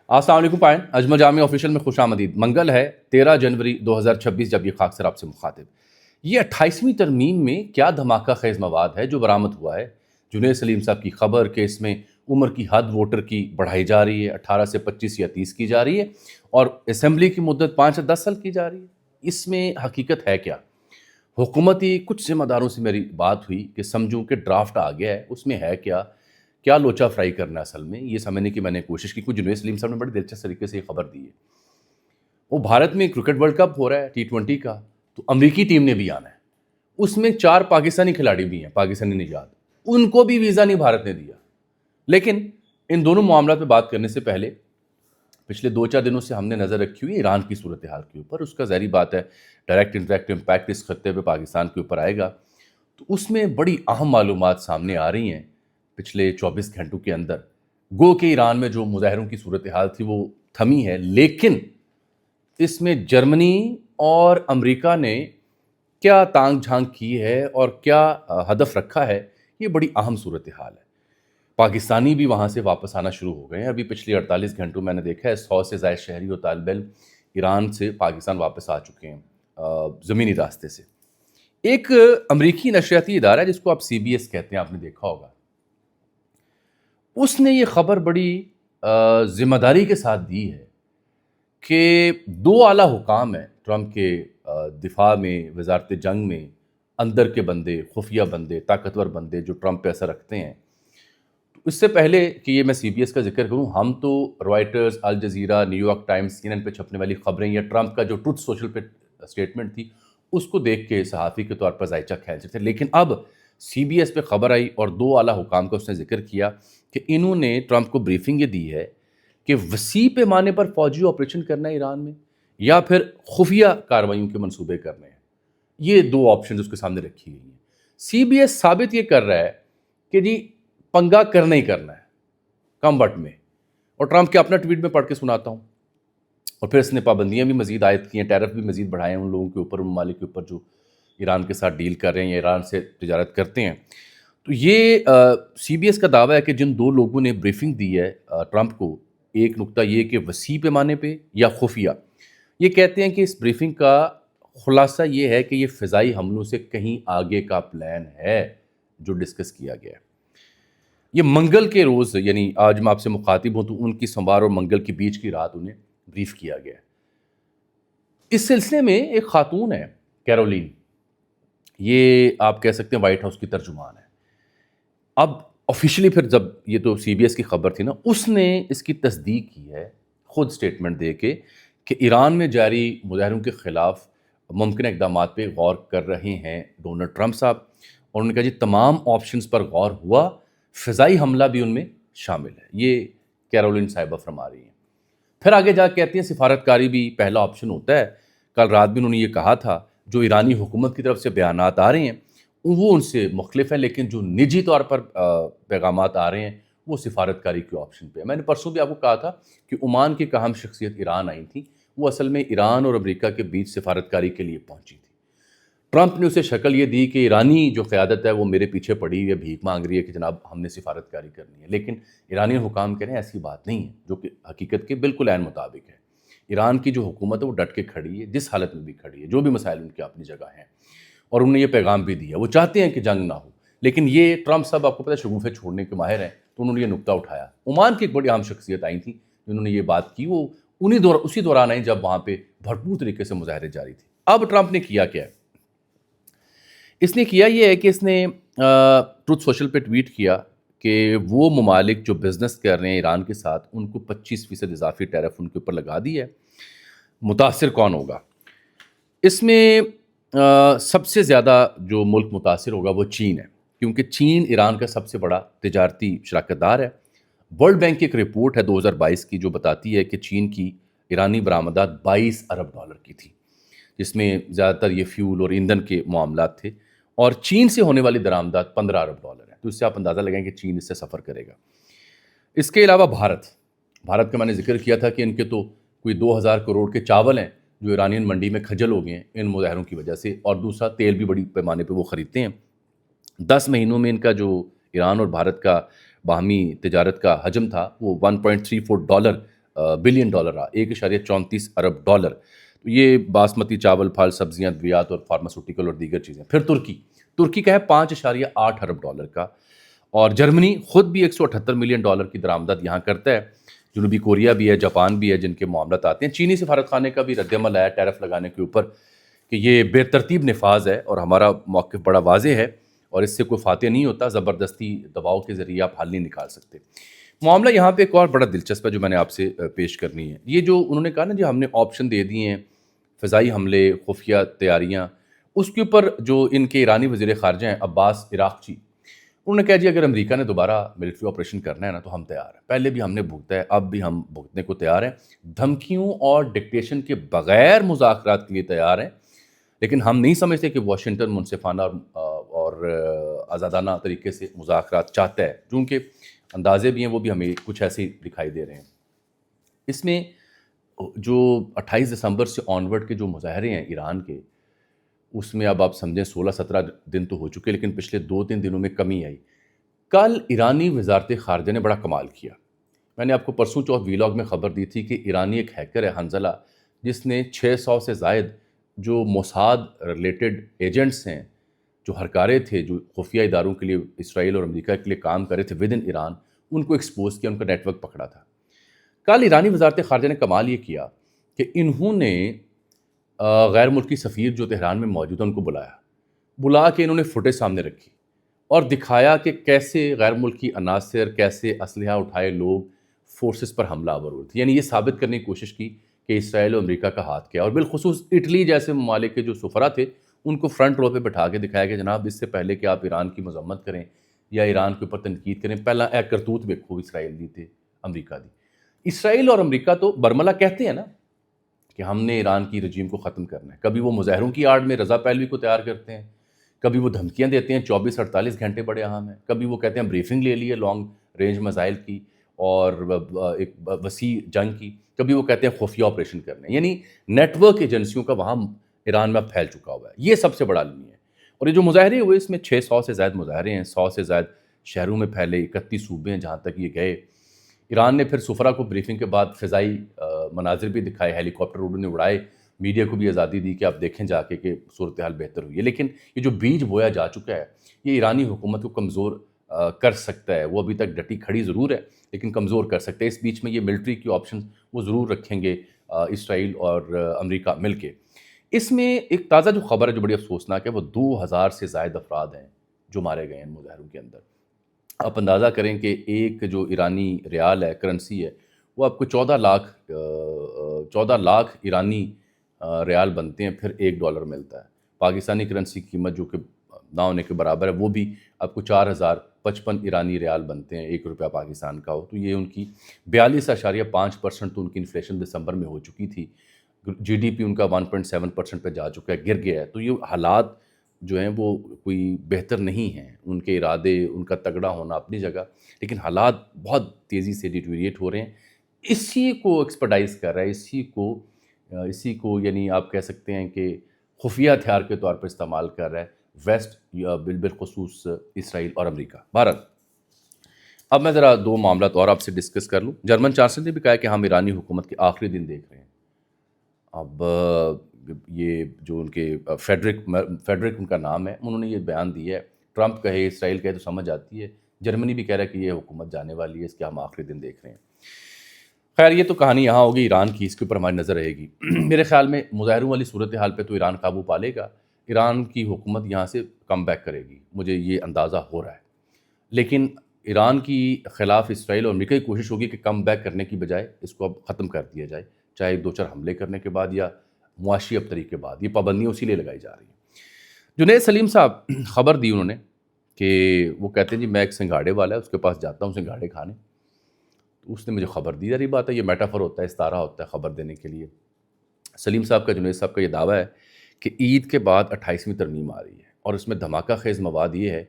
السلام علیکم پائن اجمل جامع آفیشیل میں خوش آمدید۔ منگل ہے 13 جنوری 2026 جب یہ خاکسر آپ سے مخاطب۔ یہ 28ویں ترمیم میں کیا دھماکہ خیز مواد ہے جو برآمد ہوا ہے؟ جنید سلیم صاحب کی خبر کہ اس میں عمر کی حد ووٹر کی بڑھائی جا رہی ہے، 18 سے 25 یا 30 کی جا رہی ہے، اور اسمبلی کی مدت 5 سے 10 سال کی جا رہی ہے۔ اس میں حقیقت ہے کیا؟ حکومتی کچھ ذمہ داروں سے میری بات ہوئی کہ سمجھوں کہ ڈرافٹ آ گیا ہے، اس میں ہے کیا لوچا فرائی کرنا ہے اصل میں، یہ سمجھنے کی میں نے کوشش کی۔ کچھ جنید سلیم صاحب نے بڑی دلچسپ طریقے سے یہ خبر دی ہے۔ وہ بھارت میں کرکٹ ورلڈ کپ ہو رہا ہے T20 کا، تو امریکی ٹیم نے بھی آنا ہے، اس میں 4 پاکستانی کھلاڑی بھی ہیں، پاکستانی نژاد، ان کو بھی ویزا نہیں بھارت نے دیا۔ لیکن ان دونوں معاملات پہ بات کرنے سے پہلے پچھلے 2-4 دنوں سے ہم نے نظر رکھی ہوئی ایران کی صورتحال کے اوپر۔ اس کا ظاہری بات ہے ڈائریکٹ انڈائریکٹ امپیکٹ اس خطے پہ پاکستان کے اوپر آئے گا، تو اس میں بڑی اہم معلومات سامنے آ رہی ہیں پچھلے 24 گھنٹوں کے اندر۔ گو کہ ایران میں جو مظاہروں کی صورتحال تھی وہ تھمی ہے، لیکن اس میں جرمنی اور امریکہ نے کیا تانگ جھانگ کی ہے اور کیا ہدف رکھا ہے، یہ بڑی اہم صورتحال ہے۔ پاکستانی بھی وہاں سے واپس آنا شروع ہو گئے ہیں۔ ابھی پچھلے 48 گھنٹوں میں نے دیکھا ہے 100 سے زائد شہری اور طالب علم ایران سے پاکستان واپس آ چکے ہیں زمینی راستے سے۔ ایک امریکی نشریاتی ادارہ ہے جس کو آپ CBS کہتے ہیں، آپ نے دیکھا ہوگا، اس نے یہ خبر بڑی ذمہ داری کے ساتھ دی ہے کہ 2 اعلیٰ حکام ہیں ٹرمپ کے دفاع میں، وزارت جنگ میں، اندر کے بندے، خفیہ بندے، طاقتور بندے جو ٹرمپ پہ اثر رکھتے ہیں۔ اس سے پہلے کہ یہ میں CBS کا ذکر کروں، ہم تو writers, Al Jazeera, new York Times, CNN پہ چھپنے والی خبریں یا ٹرمپ کا جو ٹروتھ سوشل پہ اسٹیٹمنٹ تھی اس کو دیکھ کے صحافی کے طور پر ذائچہ کھینچ رہے تھے۔ لیکن اب CBS پہ خبر آئی اور 2 اعلیٰ حکام کا اس نے ذکر کیا کہ انہوں نے ٹرمپ کو بریفنگ یہ دی ہے کہ وسیع پیمانے پر فوجی آپریشن کرنا ہے ایران میں، یا پھر خفیہ کارروائیوں کے منصوبے کرنے ہیں۔ یہ 2 آپشنز اس کے سامنے رکھی گئی ہیں۔ CBS ثابت یہ کر رہا ہے کہ جی پنگا کرنا ہی کرنا ہے، کم بٹ میں۔ اور ٹرمپ کے اپنا ٹویٹ میں پڑھ کے سناتا ہوں۔ اور پھر اس نے پابندیاں بھی مزید عائد کی ہیں، ٹیرف بھی مزید بڑھائے ہیں ان لوگوں کے اوپر، ان ممالک کے اوپر جو ایران کے ساتھ ڈیل کر رہے ہیں یا ایران سے تجارت کرتے ہیں۔ تو یہ CBS کا دعویٰ ہے کہ جن 2 لوگوں نے بریفنگ دی ہے ٹرمپ کو، ایک نقطہ یہ کہ وسیع پیمانے پہ یا خفیہ، یہ کہتے ہیں کہ اس بریفنگ کا خلاصہ یہ ہے کہ یہ فضائی حملوں سے کہیں آگے کا پلان ہے جو ڈسکس کیا گیا ہے۔ یہ منگل کے روز، یعنی آج میں آپ سے مخاطب ہوں تو ان کی سوموار اور منگل کے بیچ کی رات انہیں بریف کیا گیا ہے۔ اس سلسلے میں ایک خاتون ہے کیرولین، یہ آپ کہہ سکتے ہیں وائٹ ہاؤس کی ترجمان ہے۔ اب آفیشلی پھر جب یہ تو CBS کی خبر تھی نا، اس نے اس کی تصدیق کی ہے خود سٹیٹمنٹ دے کے کہ ایران میں جاری مظاہروں کے خلاف ممکنہ اقدامات پہ غور کر رہے ہیں ڈونلڈ ٹرمپ صاحب، اور انہوں نے کہا جی تمام آپشنز پر غور ہوا، فضائی حملہ بھی ان میں شامل ہے۔ یہ کیرولین صاحبہ فرما رہی ہیں۔ پھر آگے جا کے کہتی ہیں سفارتکاری بھی پہلا آپشن ہوتا ہے۔ کل رات بھی انہوں نے یہ کہا تھا جو ایرانی حکومت کی طرف سے بیانات آ رہے ہیں وہ ان سے مختلف ہیں، لیکن جو نجی طور پر پیغامات آ رہے ہیں وہ سفارتکاری کے آپشن پہ ہے۔ میں نے پرسوں بھی آپ کو کہا تھا کہ عمان کی ایک اہم شخصیت ایران آئی تھی، وہ اصل میں ایران اور امریکہ کے بیچ سفارتکاری کے لیے پہنچی تھی۔ ٹرمپ نے اسے شکل یہ دی کہ ایرانی جو قیادت ہے وہ میرے پیچھے پڑی ہوئی ہے، بھیک مانگ رہی ہے کہ جناب ہم نے سفارتکاری کرنی ہے، لیکن ایرانی حکام کہہ رہے ہیں ایسی بات نہیں ہے، جو کہ حقیقت کے بالکل عین مطابق ہے۔ ایران کی جو حکومت ہے وہ ڈٹ کے کھڑی ہے، جس حالت میں بھی کھڑی ہے، جو بھی مسائل ان کی اپنی جگہ ہیں، اور انہوں نے یہ پیغام بھی دیا، وہ چاہتے ہیں کہ جنگ نہ ہو۔ لیکن یہ ٹرمپ صاحب آپ کو پتہ ہے شگوفے چھوڑنے کے ماہر ہیں، تو انہوں نے یہ نکتہ اٹھایا۔ عمان کی ایک بڑی اہم شخصیت آئی تھی جنہوں نے یہ بات کی، وہ اسی دوران آئی جب وہاں پہ بھرپور طریقے سے مظاہرے جاری تھے۔ اب ٹرمپ نے کیا کیا ہے؟ اس نے کیا یہ ہے کہ اس نے ٹروتھ سوشل پہ ٹویٹ کیا کہ وہ ممالک جو بزنس کر رہے ہیں ایران کے ساتھ ان کو 25% اضافی ٹیرف ان کے اوپر لگا دی ہے۔ متاثر کون ہوگا؟ اس میں سب سے زیادہ جو ملک متاثر ہوگا وہ چین ہے، کیونکہ چین ایران کا سب سے بڑا تجارتی شراکت دار ہے۔ ورلڈ بینک کی ایک رپورٹ ہے 2022 کی جو بتاتی ہے کہ چین کی ایرانی برآمدات 22 ارب ڈالر کی تھی، جس میں زیادہ تر یہ فیول اور ایندھن کے معاملات تھے، اور چین سے ہونے والی درآمدات 15 ارب ڈالر ہیں۔ تو اس سے آپ اندازہ لگائیں کہ چین اس سے سفر کرے گا۔ اس کے علاوہ بھارت کا میں نے ذکر کیا تھا کہ ان کے تو کوئی 2000 کروڑ کے چاول ہیں جو ایرانین منڈی میں کھجل ہو گئے ہیں ان مظاہروں کی وجہ سے، اور دوسرا تیل بھی بڑی پیمانے پہ وہ خریدتے ہیں۔ 10 مہینوں میں ان کا جو ایران اور بھارت کا باہمی تجارت کا حجم تھا وہ $1.34 بلین ڈالر رہا، 1.34 ارب ڈالر. تو یہ باسمتی چاول، پھل، سبزیاں، ادویات اور فارماسوٹیکل اور دیگر چیزیں. پھر ترکی کا ہے 5.8 ارب ڈالر کا. اور جرمنی خود بھی 178 ملین ڈالر کی درآمدات یہاں کرتا ہے. جنوبی کوریا بھی ہے، جاپان بھی ہے جن کے معاملات آتے ہیں. چینی سفارت خانے کا بھی رد عمل آیا ٹیرف لگانے کے اوپر کہ یہ بے ترتیب نفاذ ہے اور ہمارا موقف بڑا واضح ہے اور اس سے کوئی فاتح نہیں ہوتا، زبردستی دباؤ کے ذریعے آپ حل نہیں نکال سکتے. معاملہ یہاں پہ ایک اور بڑا دلچسپ ہے جو میں نے آپ سے پیش کرنی ہے. یہ جو انہوں نے کہا نا، جو ہم نے آپشن دے دیے ہیں، فضائی حملے، خفیہ تیاریاں، اس کے اوپر جو ان کے ایرانی وزیر خارجہ ہیں عباس عراقچی، انہوں نے کہا جی اگر امریکہ نے دوبارہ ملٹری آپریشن کرنا ہے نا تو ہم تیار ہیں. پہلے بھی ہم نے بھگتا ہے، اب بھی ہم بھگتنے کو تیار ہیں. دھمکیوں اور ڈکٹیشن کے بغیر مذاکرات کے لیے تیار ہیں، لیکن ہم نہیں سمجھتے کہ واشنگٹن منصفانہ اور آزادانہ طریقے سے مذاکرات چاہتا ہے. چونکہ اندازے بھی ہیں وہ بھی ہمیں کچھ ایسے ہی دکھائی دے رہے ہیں. اس میں جو 28 دسمبر سے آنورڈ کے جو مظاہرے ہیں ایران کے، اس میں اب آپ سمجھیں 16-17 دن تو ہو چکے، لیکن پچھلے 2-3 دنوں میں کمی آئی. کل ایرانی وزارت خارجہ نے بڑا کمال کیا. میں نے آپ کو پرسوں چوتھ ویلاگ میں خبر دی تھی کہ ایرانی ایک ہیکر ہے حنزلہ، جس نے 600 سے زائد جو موساد ریلیٹڈ ایجنٹس ہیں، جو ہرکارے تھے، جو خفیہ اداروں کے لیے اسرائیل اور امریکہ کے لیے کام کر رہے تھے ود ان ایران، ان کو ایکسپوز کیا، ان کا نیٹ ورک پکڑا تھا. کل ایرانی وزارت خارجہ نے کمال یہ کیا کہ انہوں نے غیر ملکی سفیر جو تہران میں موجود ہیں ان کو بلا کے انہوں نے فوٹیج سامنے رکھی اور دکھایا کہ کیسے غیر ملکی عناصر، کیسے اسلحہ اٹھائے لوگ فورسز پر حملہ آور ہوئے تھے. یعنی یہ ثابت کرنے کی کوشش کی کہ اسرائیل اور امریکہ کا ہاتھ کیا. اور بالخصوص اٹلی جیسے ممالک کے جو سفراء تھے ان کو فرنٹ رو پہ بٹھا کے دکھایا کہ جناب اس سے پہلے کہ آپ ایران کی مذمت کریں یا ایران کے اوپر تنقید کریں، پہلا ایک کرتوت دیکھو اسرائیل دی تھے، امریکہ دی. اسرائیل اور امریکہ تو برملا کہتے ہیں نا کہ ہم نے ایران کی رجیم کو ختم کرنا ہے. کبھی وہ مظاہروں کی آڑ میں رضا پہلوی کو تیار کرتے ہیں، کبھی وہ دھمکیاں دیتے ہیں 24-48 گھنٹے بڑے اہم ہیں، کبھی وہ کہتے ہیں بریفنگ لے لیے لانگ رینج میزائل کی اور ایک وسیع جنگ کی، کبھی وہ کہتے ہیں خفیہ آپریشن کرنے. یعنی نیٹ ورک ایجنسیوں کا وہاں ایران میں پھیل چکا ہوا ہے. یہ سب سے بڑا المیہ ہے. اور یہ جو مظاہرے ہوئے اس میں 600 سے زائد مظاہرے ہیں، 100 سے زائد شہروں میں پھیلے، 31 صوبے ہیں جہاں تک یہ گئے. ایران نے پھر سفرا کو بریفنگ کے بعد فضائی مناظر بھی دکھائے، ہیلی کاپٹر انہوں نے اڑائے، میڈیا کو بھی آزادی دی کہ آپ دیکھیں جا کے کہ صورتحال بہتر ہوئی ہے. لیکن یہ جو بیج بویا جا چکا ہے یہ ایرانی حکومت کو کمزور کر سکتا ہے. وہ ابھی تک ڈٹی کھڑی ضرور ہے لیکن کمزور کر سکتا ہے. اس بیچ میں یہ ملٹری کی آپشن وہ ضرور رکھیں گے اسرائیل اور امریکہ مل کے. اس میں ایک تازہ جو خبر ہے جو بڑی افسوسناک ہے، وہ 2000 سے زائد افراد ہیں جو مارے گئے ہیں ان مظاہروں کے اندر. آپ اندازہ کریں کہ ایک جو ایرانی ریال ہے، کرنسی ہے، وہ آپ کو 14 لاکھ ایرانی ریال بنتے ہیں، پھر $1 ملتا ہے. پاکستانی کرنسی کی قیمت جو کہ نہ ہونے کے برابر ہے، وہ بھی آپ کو 4055 ایرانی ریال بنتے ہیں 1 روپیہ پاکستان کا ہو. تو یہ ان کی 42.5% تو ان کی انفلیشن دسمبر میں ہو چکی تھی. جی ڈی پی ان کا 1.7% پہ جا چکا ہے، گر گیا ہے. تو یہ حالات جو ہیں وہ کوئی بہتر نہیں ہیں. ان کے ارادے، ان کا تگڑا ہونا اپنی جگہ، لیکن حالات بہت تیزی سے ڈیٹیریٹ ہو رہے ہیں. اسی کو ایکسپرٹائز کر رہا ہے، اسی کو یعنی آپ کہہ سکتے ہیں کہ خفیہ ہتھیار کے طور پر استعمال کر رہا ہے ویسٹ، بالخصوص اسرائیل اور امریکہ. بھارت. اب میں ذرا 2 معاملات اور آپ سے ڈسکس کر لوں. جرمن چانسلر نے بھی کہا ہے کہ ہم ایرانی حکومت کے آخری دن دیکھ رہے ہیں. اب یہ جو ان کے فیڈرک ان کا نام ہے، انہوں نے یہ بیان دیا ہے. ٹرمپ کہے، اسرائیل کہے تو سمجھ آتی ہے. جرمنی بھی کہہ رہا ہے کہ یہ حکومت جانے والی ہے، اس کے ہم آخری دن دیکھ رہے ہیں. خیر یہ تو کہانی یہاں ہوگی ایران کی، اس کے اوپر ہماری نظر رہے گی. میرے خیال میں مظاہروں والی صورتحال پہ تو ایران قابو پا لے گا. ایران کی حکومت یہاں سے کم بیک کرے گی، مجھے یہ اندازہ ہو رہا ہے. لیکن ایران کی خلاف اسرائیل اور امریکہ کی کوشش ہوگی کہ کم بیک کرنے کی بجائے اس کو اب ختم کر دیا جائے، چاہے 2-4 حملے کرنے کے بعد یا معاشی ابتری کے بعد. یہ پابندیاں اسی لیے لگائی جا رہی ہیں. جنید سلیم صاحب خبر دی انہوں نے کہ وہ کہتے ہیں جی میں ایک سنگھاڑے والا ہے، اس کے پاس جاتا ہوں سنگھاڑے کھانے. اس نے مجھے خبر دی. یار یہ بات ہے، یہ میٹافر ہوتا ہے، استعارہ ہوتا ہے خبر دینے کے لیے. سلیم صاحب کا، جنید صاحب کا یہ دعویٰ ہے کہ عید کے بعد 28ویں ترمیم آ رہی ہے اور اس میں دھماکہ خیز مواد یہ ہے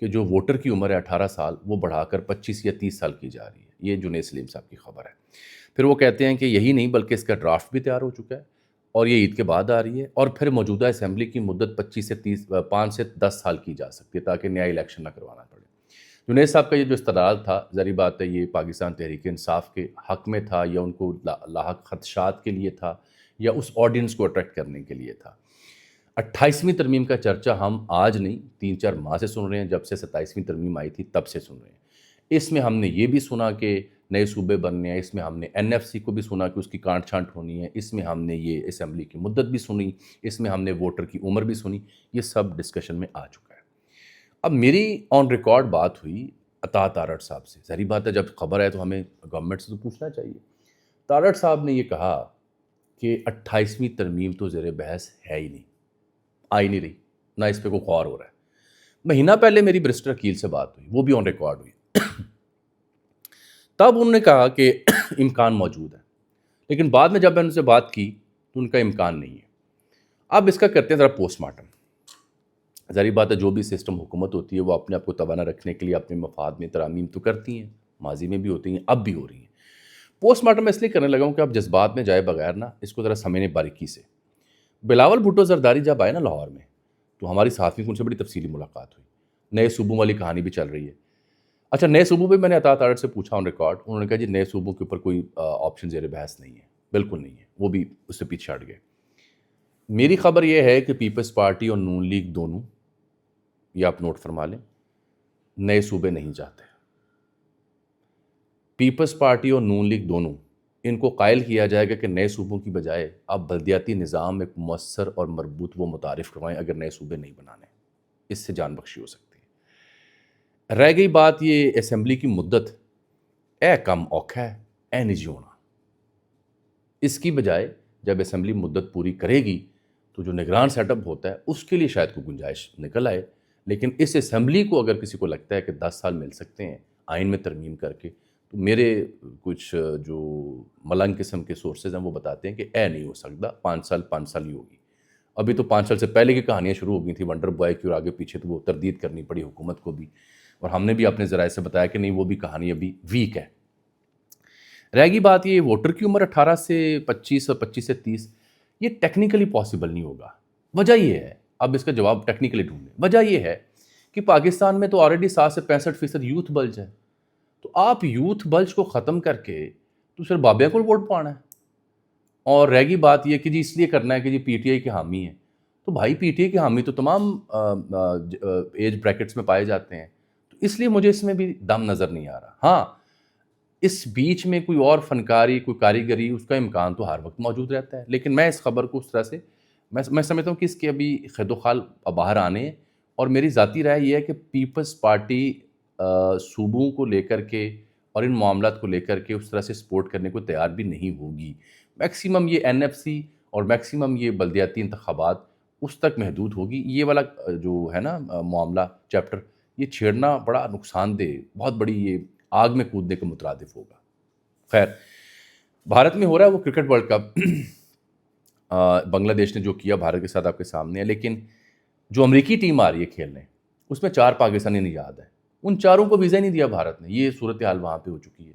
کہ جو ووٹر کی عمر ہے 18 سال وہ بڑھا کر 25 یا 30 سال کی جا رہی ہے. یہ جنید سلیم صاحب کی خبر ہے. پھر وہ کہتے ہیں کہ یہی نہیں بلکہ اس کا ڈرافٹ بھی تیار ہو چکا ہے اور یہ عید کے بعد آ رہی ہے، اور پھر موجودہ اسمبلی کی مدت 5 سے 10 سال کی جا سکتی ہے تاکہ نیا الیکشن نہ کروانا پڑے. جنید صاحب کا یہ جو استدلال تھا، ظاہری بات ہے یہ پاکستان تحریک انصاف کے حق میں تھا، یا ان کو لاحق خدشات کے لیے تھا، یا اس آڈینس کو اٹریکٹ کرنے کے لیے تھا۔ 28ویں ترمیم کا چرچہ ہم آج نہیں 3-4 ماہ سے سن رہے ہیں، جب سے 27ویں ترمیم آئی تھی تب سے سن رہے ہیں۔ اس میں ہم نے یہ بھی سنا کہ نئے صوبے بننے ہیں، اس میں ہم نے NFC کو بھی سنا کہ اس کی کانٹ چھانٹ ہونی ہے، اس میں ہم نے یہ اسمبلی کی مدت بھی سنی، اس میں ہم نے ووٹر کی عمر بھی سنی، یہ سب ڈسکشن میں آ چکا ہے۔ اب میری آن ریکارڈ بات ہوئی عطا تارڑ صاحب سے، ظاہری بات ہے جب خبر ہے تو ہمیں گورنمنٹ سے تو پوچھنا چاہیے۔ تارڑ صاحب نے یہ کہا کہ 28ویں ترمیم تو زیر بحث ہے ہی نہیں، آ ہی نہیں رہی، نہ اس پہ کوئی غور ہو رہا ہے۔ مہینہ پہلے میری برسٹر اکیل سے بات ہوئی، وہ بھی آن ریکارڈ ہوئی، تب انہوں نے کہا کہ امکان موجود ہے، لیکن بعد میں جب میں ان سے بات کی تو ان کا امکان نہیں ہے۔ اب اس کا کرتے ہیں ذرا پوسٹ مارٹم۔ ظاہری بات ہے جو بھی سسٹم حکومت ہوتی ہے وہ اپنے آپ کو توانا رکھنے کے لیے اپنے مفاد میں ترامیم تو کرتی ہیں، ماضی میں بھی ہوتی ہیں، اب بھی ہو رہی ہیں۔ پوسٹ مارٹم میں اس لیے کرنے لگا ہوں کہ اب جذبات میں جائے بغیر نا اس کو ذرا سمجھنے باریکی سے۔ بلاول بھٹو زرداری جب آئے نا لاہور میں تو ہماری صحافی کو ان سے بڑی تفصیلی ملاقات ہوئی، نئے صوبوں والی کہانی بھی چل رہی ہے۔ اچھا نئے صوبوں پہ میں نے عطا تارڑ سے پوچھا آن ریکارڈ، انہوں نے کہا جی نئے صوبوں کے اوپر کوئی آپشن زیر بحث نہیں ہے، بالکل نہیں ہے، وہ بھی اس سے پیچھے ہٹ گئے۔ میری خبر یہ ہے کہ پیپلز پارٹی اور نون لیگ دونوں، یہ آپ نوٹ فرما لیں، نئے صوبے نہیں چاہتے۔ پیپلز پارٹی اور نون لیگ دونوں، ان کو قائل کیا جائے گا کہ نئے صوبوں کی بجائے آپ بلدیاتی نظام ایک مؤثر اور مربوط وہ متعارف کروائیں اگر نئے صوبے نہیں بنانے، اس سے جان بخشی ہو سکتی ہے۔ رہ گئی بات یہ اسمبلی کی مدت، اے کم اوکھا ہے، اے نہیں ہونا۔ اس کی بجائے جب اسمبلی مدت پوری کرے گی تو جو نگران سیٹ اپ ہوتا ہے اس کے لیے شاید کوئی گنجائش نکل آئے، لیکن اس اسمبلی کو اگر کسی کو لگتا ہے کہ 10 سال مل سکتے ہیں آئین میں ترمیم کر کے، تو میرے کچھ جو ملنگ قسم کے سورسز ہیں وہ بتاتے ہیں کہ اے نہیں ہو سکتا، 5 سال ہی ہوگی۔ ابھی تو 5 سال سے پہلے کی کہانیاں شروع ہو گئی تھیں ونڈر بوائے کی، اور آگے پیچھے تو وہ تردید کرنی پڑی حکومت کو بھی، اور ہم نے بھی اپنے ذرائع سے بتایا کہ نہیں وہ بھی کہانی ابھی ویک ہے۔ رہ گئی بات یہ ووٹر کی عمر 18 سے 25 اور 25 سے 30، یہ ٹیکنیکلی پاسبل نہیں ہوگا۔ وجہ یہ ہے، اب اس کا جواب ٹیکنیکلی ڈھونڈیں، وجہ یہ ہے کہ پاکستان میں تو آلریڈی 60 سے 65% یوتھ بلج ہے، تو آپ یوتھ بلج کو ختم کر کے تو صرف بابیا کو ووٹ پانا ہے۔ اور رہ گئی بات یہ کہ جی اس لیے کرنا ہے کہ جی پی ٹی آئی کے حامی ہیں، تو بھائی پی ٹی آئی کے حامی تو تمام ایج بریکٹس میں پائے جاتے ہیں، تو اس لیے مجھے اس میں بھی دم نظر نہیں آ رہا۔ ہاں اس بیچ میں کوئی اور فنکاری، کوئی کاریگری، اس کا امکان تو ہر وقت موجود رہتا ہے، لیکن میں اس خبر کو اس طرح سے میں سمجھتا ہوں کہ اس کے ابھی خد و خال باہر آنے ہیں، اور میری ذاتی رائے یہ ہے کہ پیپلز پارٹی صوبوں کو لے کر کے اور ان معاملات کو لے کر کے اس طرح سے سپورٹ کرنے کو تیار بھی نہیں ہوگی۔ میکسیمم یہ NFC اور میکسیمم یہ بلدیاتی انتخابات اس تک محدود ہوگی۔ یہ والا جو ہے نا معاملہ چیپٹر، یہ چھیڑنا بڑا نقصان دہ، بہت بڑی یہ آگ میں کودنے کے مترادف ہوگا۔ خیر، بھارت میں ہو رہا ہے وہ کرکٹ ورلڈ کپ، بنگلہ دیش نے جو کیا بھارت کے ساتھ آپ کے سامنے ہے، لیکن جو امریکی ٹیم آ رہی ہے کھیلنے اس میں 4 پاکستانی نژاد ہیں، ان چاروں کو ویزا نہیں دیا بھارت نے۔ یہ صورتحال وہاں پہ ہو چکی ہے۔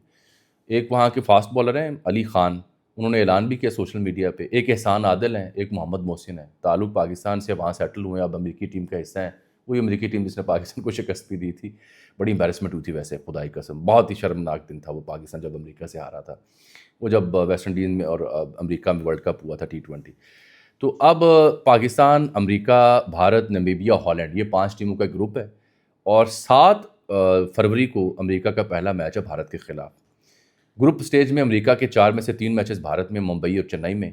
ایک وہاں کے فاسٹ بالر ہیں علی خان، انہوں نے اعلان بھی کیا سوشل میڈیا پہ، ایک احسان عادل ہیں، ایک محمد محسن ہیں، تعلق پاکستان سے، وہاں سیٹل ہوئے، اب امریکی ٹیم کا حصہ ہیں۔ وہی امریکی ٹیم جس نے پاکستان کو شکست بھی دی تھی، بڑی امبیرسمنٹ ہوئی تھی ویسے، خدائی قسم بہت ہی شرمناک دن تھا وہ پاکستان جب امریکہ سے ہارا تھا، وہ جب ویسٹ انڈیز میں اور امریکہ میں ورلڈ کپ ہوا تھا T20۔ تو اب پاکستان، امریکہ، بھارت، نمیبیا، ہالینڈ، یہ 5 ٹیموں کا گروپ ہے، اور 7 فروری کو امریکہ کا پہلا میچ ہے بھارت کے خلاف۔ گروپ سٹیج میں امریکہ کے 4 میں سے 3 میچز بھارت میں، ممبئی اور چنئی میں۔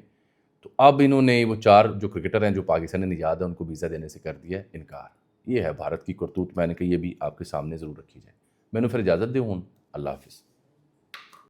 تو اب انہوں نے وہ 4 جو کرکٹر ہیں جو پاکستانی نژاد ہیں ان کو ویزا دینے سے کر دیا ہے انکار۔ یہ ہے بھارت کی کرتوت، میں نے کہا یہ بھی آپ کے سامنے ضرور رکھی جائے۔ میں نے پھر اجازت دے ہوں، اللہ حافظ۔